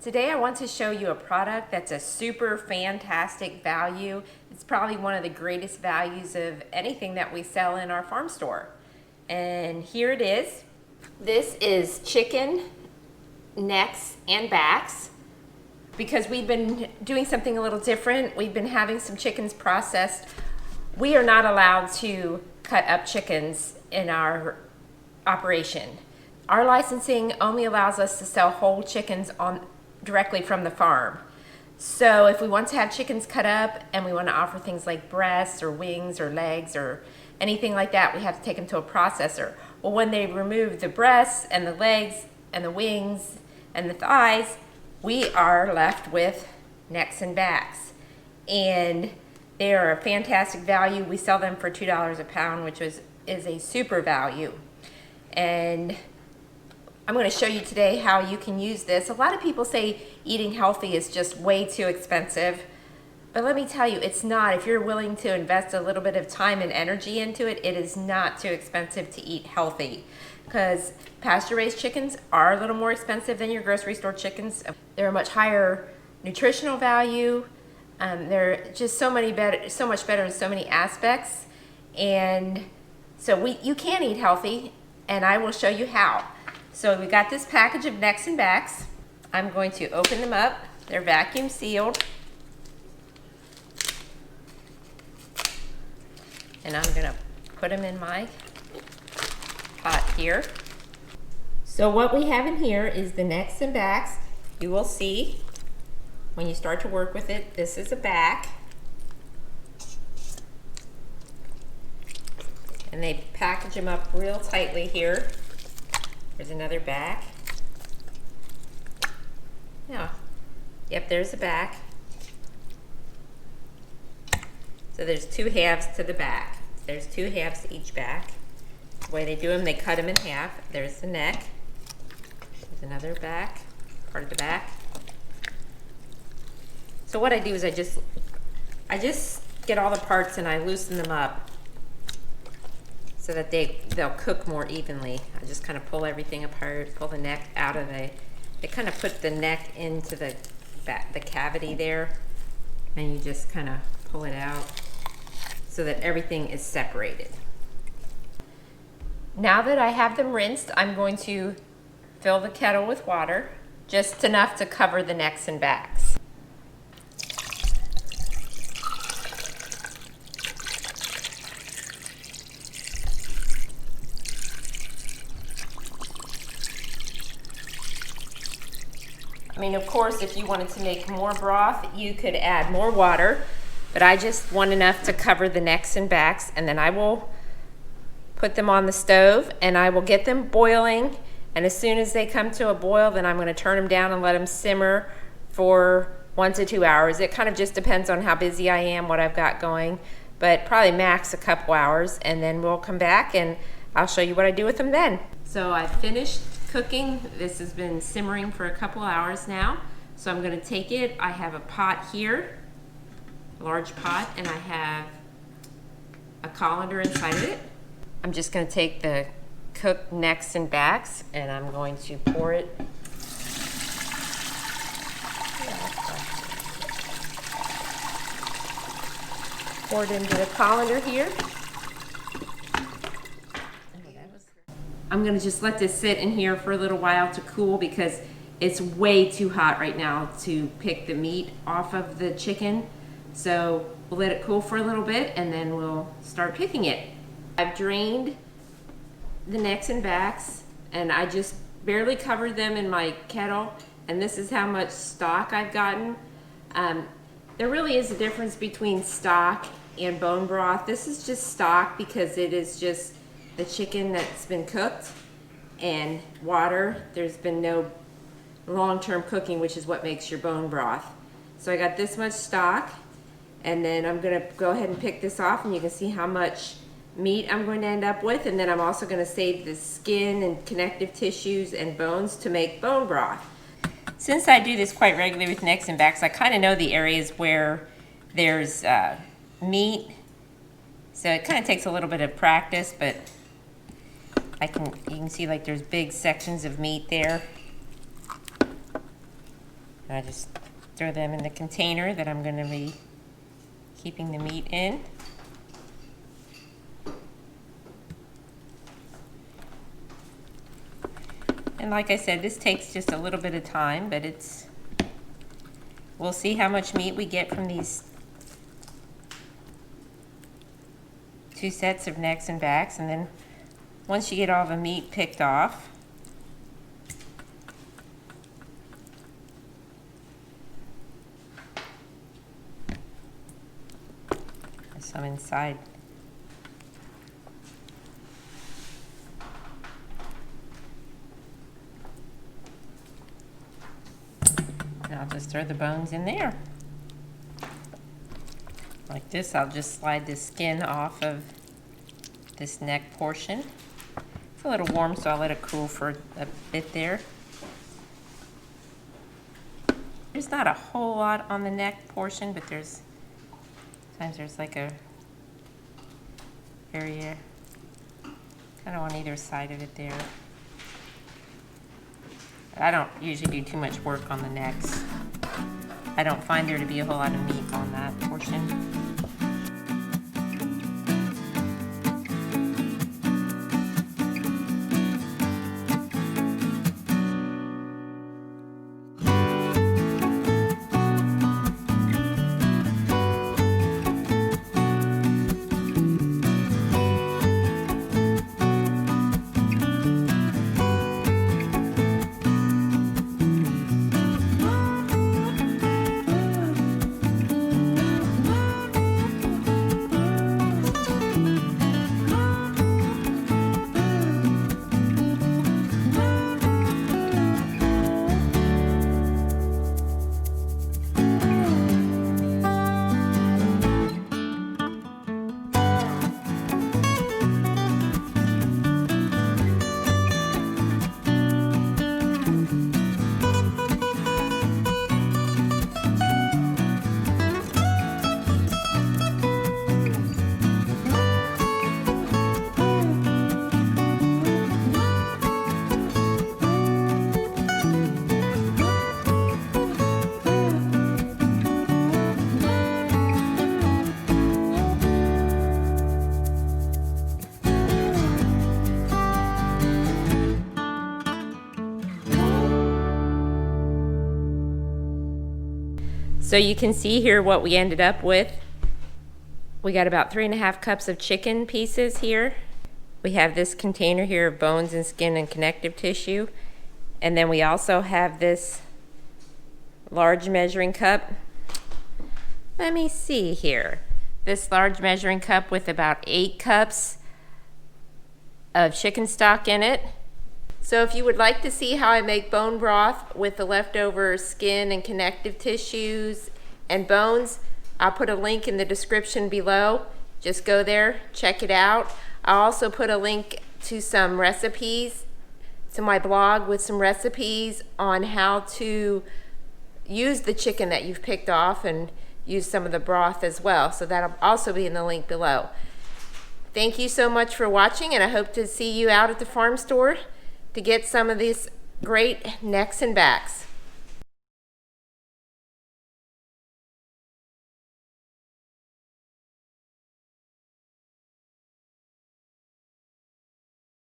Today I want to show you a product that's a super fantastic value. It's probably one of the greatest values of anything that we sell in our farm store. And here it is. This is chicken necks and backs. Because we've been doing something a little different, we've been having some chickens processed. We are not allowed to cut up chickens in our operation. Our licensing only allows us to sell whole chickens directly from the farm. So if we want to have chickens cut up and we want to offer things like breasts or wings or legs or anything like that, we have to take them to a processor. Well, when they remove the breasts and the legs and the wings and the thighs, we are left with necks and backs. And they are a fantastic value. We sell them for $2 a pound, which is a super value. And I'm going to show you today how you can use this. A lot of people say eating healthy is just way too expensive. But let me tell you, it's not. If you're willing to invest a little bit of time and energy into it, it is not too expensive to eat healthy. Because pasture-raised chickens are a little more expensive than your grocery store chickens. They're a much higher nutritional value. They're just so much better in so many aspects. And so you can eat healthy, and I will show you how. So we got this package of necks and backs. I'm going to open them up. They're vacuum sealed. And I'm going to put them in my pot here. So what we have in here is the necks and backs. You will see when you start to work with it, this is a back. And they package them up real tightly here. There's another back. Yeah. Yep, there's a back. So there's two halves to the back. There's two halves to each back. The way they do them, they cut them in half. There's the neck. There's another back, part of the back. So what I do is I just get all the parts and I loosen them up so that they'll cook more evenly. I just kind of pull everything apart, pull the neck out of they kind of put the neck into the cavity there, and you just kind of pull it out so that everything is separated. Now that I have them rinsed, I'm going to fill the kettle with water, just enough to cover the necks and backs. I mean, of course, if you wanted to make more broth, you could add more water, but I just want enough to cover the necks and backs, and then I will put them on the stove and I will get them boiling, and as soon as they come to a boil, then I'm going to turn them down and let them simmer for 1 to 2 hours. It kind of just depends on how busy I am, what I've got going, but probably max a couple hours, and then we'll come back and I'll show you what I do with them then. So I finished cooking. This has been simmering for a couple hours now. So I'm going to take it. I have a pot here, a large pot, and I have a colander inside of it. I'm just going to take the cooked necks and backs and I'm going to pour it. Pour it into the colander here. I'm going to just let this sit in here for a little while to cool because it's way too hot right now to pick the meat off of the chicken. So we'll let it cool for a little bit and then we'll start picking it. I've drained the necks and backs and I just barely covered them in my kettle, and this is how much stock I've gotten. There really is a difference between stock and bone broth. This is just stock because it is just the chicken that's been cooked and water. There's been no long-term cooking, which is what makes your bone broth. So I got this much stock, and then I'm going to go ahead and pick this off, and you can see how much meat I'm going to end up with, and then I'm also going to save the skin and connective tissues and bones to make bone broth. Since I do this quite regularly with necks and backs, I kind of know the areas where there's meat, so it kind of takes a little bit of practice, but you can see like there's big sections of meat there. I just throw them in the container that I'm going to be keeping the meat in. And like I said, this takes just a little bit of time, but we'll see how much meat we get from these 2 sets of necks and backs, and then once you get all the meat picked off, there's some inside. And I'll just throw the bones in there. Like this, I'll just slide the skin off of this neck portion. It's a little warm, so I'll let it cool for a bit there. There's not a whole lot on the neck portion, but sometimes there's like a area kind of on either side of it there. I don't usually do too much work on the necks. I don't find there to be a whole lot of meat on that portion. So you can see here what we ended up with. We got about 3.5 cups of chicken pieces here. We have this container here of bones and skin and connective tissue. And then we also have this large measuring cup. Let me see here. This large measuring cup with about 8 cups of chicken stock in it. So if you would like to see how I make bone broth with the leftover skin and connective tissues and bones, I'll put a link in the description below. Just go there, check it out. I'll also put a link to some recipes, to my blog with some recipes on how to use the chicken that you've picked off and use some of the broth as well. So that'll also be in the link below. Thank you so much for watching, and I hope to see you out at the farm store to get some of these great necks and backs.